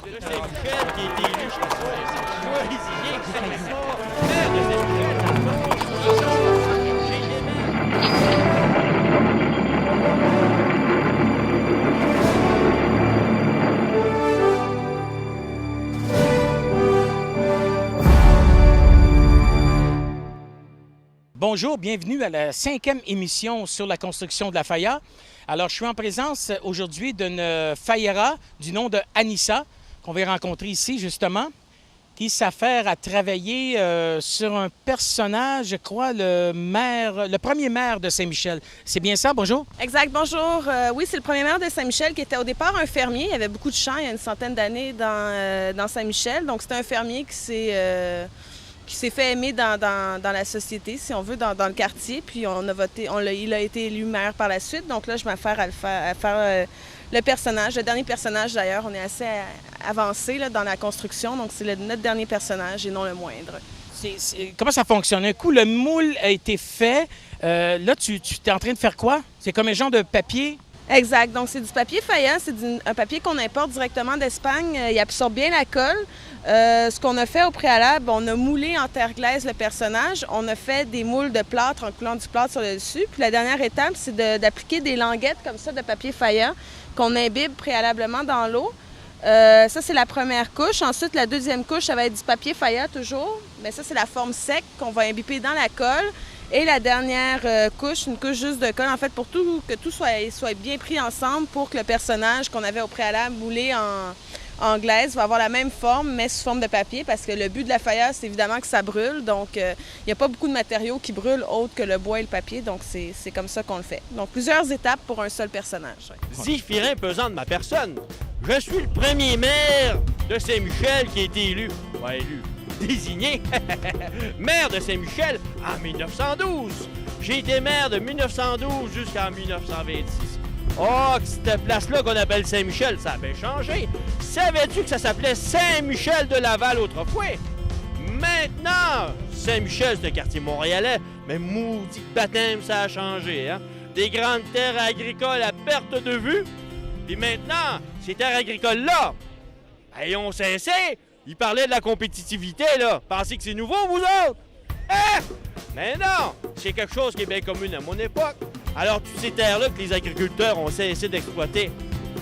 Saint-Michel qui a été élu, je pense, Choisy, maire de Saint-Michel. Bonjour, bienvenue à la 5e émission sur la construction de la faïa. Alors, je suis en présence aujourd'hui d'une faïera du nom de Anissa, qu'on va rencontrer ici, justement, qui s'affaire à travailler sur un personnage, je crois, le premier maire de Saint-Michel. C'est bien ça? Bonjour? Exact, bonjour. Oui, c'est le premier maire de Saint-Michel qui était au départ un fermier. Il y avait beaucoup de champs il y a une centaine d'années dans Saint-Michel. Donc, c'était un fermier qui s'est fait aimer dans la société, si on veut, dans le quartier. Puis on a voté, il a été élu maire par la suite. Donc là, je m'affaire à faire le personnage. Le dernier personnage, d'ailleurs, on est assez avancé là, dans la construction. Donc c'est notre dernier personnage et non le moindre. Comment ça fonctionne? Un coup, le moule a été fait. Là, tu es en train de faire quoi? C'est comme un genre de papier? Exact. Donc, c'est du papier faïence. C'est un papier qu'on importe directement d'Espagne. Il absorbe bien la colle. Ce qu'on a fait au préalable, on a moulé en terre glaise le personnage. On a fait des moules de plâtre en coulant du plâtre sur le dessus. Puis la dernière étape, c'est d'appliquer des languettes comme ça de papier faïence qu'on imbibe préalablement dans l'eau. Ça, c'est la première couche. Ensuite, la deuxième couche, ça va être du papier faïence toujours. Mais ça, c'est la forme sec qu'on va imbiber dans la colle. Et la dernière couche, une couche juste de colle, en fait, pour que tout soit bien pris ensemble pour que le personnage qu'on avait au préalable moulé en glaise va avoir la même forme, mais sous forme de papier, parce que le but de la faïence, c'est évidemment que ça brûle. Donc, il n'y a pas beaucoup de matériaux qui brûlent autres que le bois et le papier. Donc, c'est comme ça qu'on le fait. Donc, plusieurs étapes pour un seul personnage. Zéphirin pesant de ma personne. Je suis le premier maire de Saint-Michel qui a été élu. Ouais, élu. Désigné maire de Saint-Michel en 1912. J'ai été maire de 1912 jusqu'en 1926. Oh, cette place-là qu'on appelle Saint-Michel, ça avait changé. Savais-tu que ça s'appelait Saint-Michel de Laval autrefois? Maintenant, Saint-Michel, c'est un quartier montréalais, mais maudit baptême, ça a changé. Hein? Des grandes terres agricoles à perte de vue. Puis maintenant, ces terres agricoles-là, ayons cessé. Il parlait de la compétitivité, là. Pensez que c'est nouveau, vous autres? Hein? Mais non! C'est quelque chose qui est bien commun à mon époque. Alors, toutes ces terres-là que les agriculteurs ont cessé d'exploiter,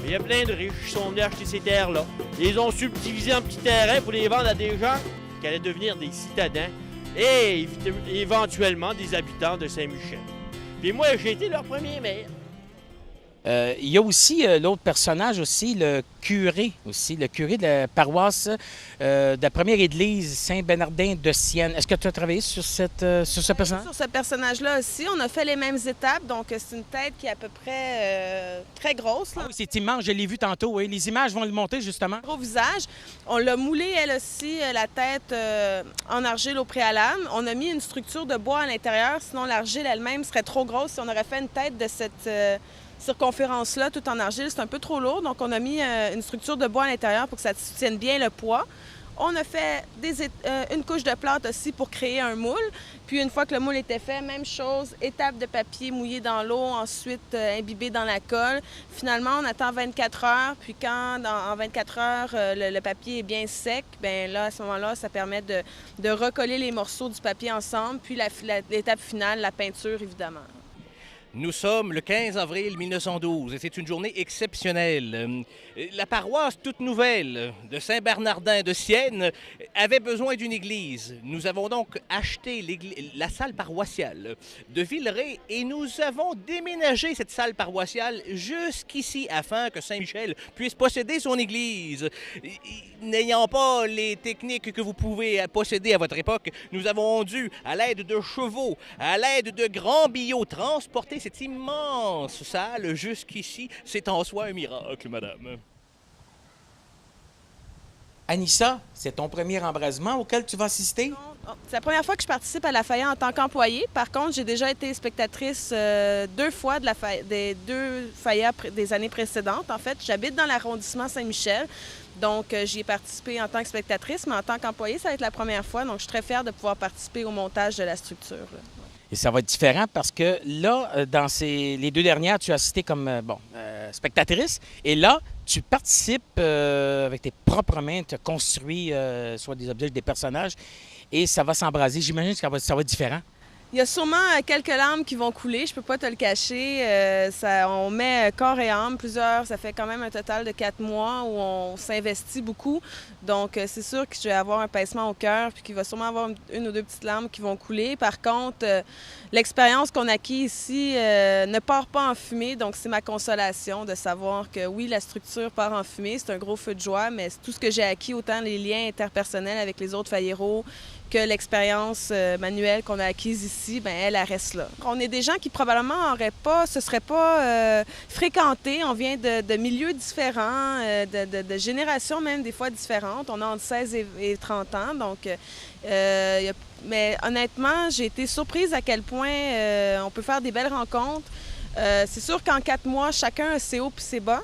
il y a plein de riches qui sont venus acheter ces terres-là. Ils ont subdivisé en petits terrains pour les vendre à des gens qui allaient devenir des citadins et éventuellement des habitants de Saint-Michel. Puis moi, j'ai été leur premier maire. Il y a aussi l'autre personnage aussi, le curé de la paroisse de la première église Saint-Bernardin de Sienne. Est-ce que tu as travaillé sur ce personnage? Sur ce personnage-là aussi, on a fait les mêmes étapes. Donc, c'est une tête qui est à peu près très grosse. Là. Ah oui, c'est immense, je l'ai vu tantôt. Oui. Les images vont le monter, justement. Gros visage. On l'a moulé, elle aussi, la tête en argile au préalable. On a mis une structure de bois à l'intérieur, sinon l'argile elle-même serait trop grosse si on aurait fait une tête de cette circonférence-là, tout en argile. C'est un peu trop lourd, donc on a mis une structure de bois à l'intérieur pour que ça soutienne bien le poids. On a fait une couche de plâtre aussi pour créer un moule. Puis une fois que le moule était fait, même chose, étape de papier mouillé dans l'eau, ensuite imbibé dans la colle. Finalement, on attend 24 heures, puis quand en 24 heures, le papier est bien sec, bien là, à ce moment-là, ça permet de recoller les morceaux du papier ensemble, puis l'étape finale, la peinture, évidemment. Nous sommes le 15 avril 1912 et c'est une journée exceptionnelle. La paroisse toute nouvelle de Saint-Bernardin de Sienne avait besoin d'une église. Nous avons donc acheté la salle paroissiale de Villeray et nous avons déménagé cette salle paroissiale jusqu'ici afin que Saint-Michel puisse posséder son église. N'ayant pas les techniques que vous pouvez posséder à votre époque, nous avons dû, à l'aide de chevaux, à l'aide de grands billots, transporter cette immense salle jusqu'ici. C'est en soi un miracle, madame. Anissa, c'est ton premier embrasement auquel tu vas assister? C'est la première fois que je participe à la faïa en tant qu'employée. Par contre, j'ai déjà été spectatrice 2 fois des 2 faïas des années précédentes. En fait, j'habite dans l'arrondissement Saint-Michel. Donc, j'y ai participé en tant que spectatrice, mais en tant qu'employée, ça va être la première fois. Donc, je suis très fière de pouvoir participer au montage de la structure. Là. Et ça va être différent parce que là, dans les 2 dernières, tu as assisté comme spectatrice. Et là, tu participes avec tes propres mains, tu construis soit des objets, des personnages, et ça va s'embraser. J'imagine que ça va être différent. Il y a sûrement quelques larmes qui vont couler, je peux pas te le cacher. On met corps et âme, ça fait quand même un total de 4 mois où on s'investit beaucoup. Donc, c'est sûr que je vais avoir un pincement au cœur puis qu'il va sûrement avoir une ou deux petites larmes qui vont couler. Par contre, l'expérience qu'on acquis ici ne part pas en fumée, donc c'est ma consolation de savoir que oui, la structure part en fumée, c'est un gros feu de joie, mais tout ce que j'ai acquis, autant les liens interpersonnels avec les autres failleros, que l'expérience manuelle qu'on a acquise ici, bien, elle reste là. On est des gens qui probablement se seraient pas fréquentés. On vient de milieux différents, de générations même des fois différentes. On a entre 16 et 30 ans, donc... mais honnêtement, j'ai été surprise à quel point on peut faire des belles rencontres. C'est sûr qu'en 4 mois, chacun a ses hauts et ses bas.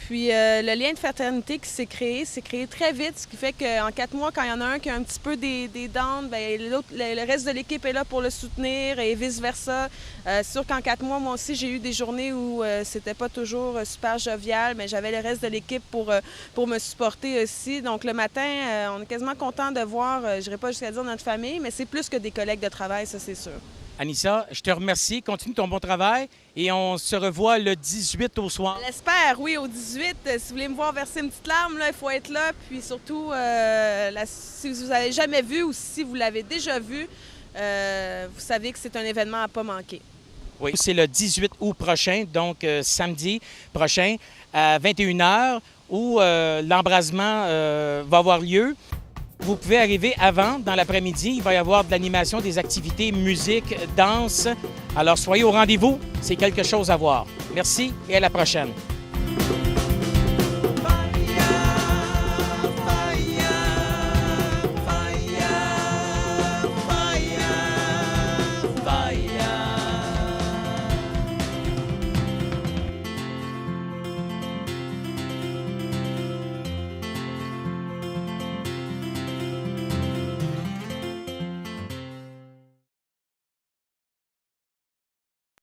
Puis le lien de fraternité qui s'est créé très vite, ce qui fait qu'en 4 mois, quand il y en a un qui a un petit peu des dents, bien, le reste de l'équipe est là pour le soutenir et vice-versa. C'est sûr qu'en 4 mois, moi aussi, j'ai eu des journées où c'était pas toujours super jovial, mais j'avais le reste de l'équipe pour me supporter aussi. Donc le matin, on est quasiment content de voir, je n'irai pas jusqu'à dire notre famille, mais c'est plus que des collègues de travail, ça c'est sûr. Anissa, je te remercie. Continue ton bon travail et on se revoit le 18 au soir. J'espère, oui, au 18. Si vous voulez me voir verser une petite larme, là, il faut être là. Puis surtout, si vous n'avez jamais vu ou si vous l'avez déjà vu, vous savez que c'est un événement à ne pas manquer. Oui, c'est le 18 août prochain, donc samedi prochain à 21h où l'embrasement va avoir lieu. Vous pouvez arriver avant, dans l'après-midi. Il va y avoir de l'animation, des activités, musique, danse. Alors, soyez au rendez-vous. C'est quelque chose à voir. Merci et à la prochaine.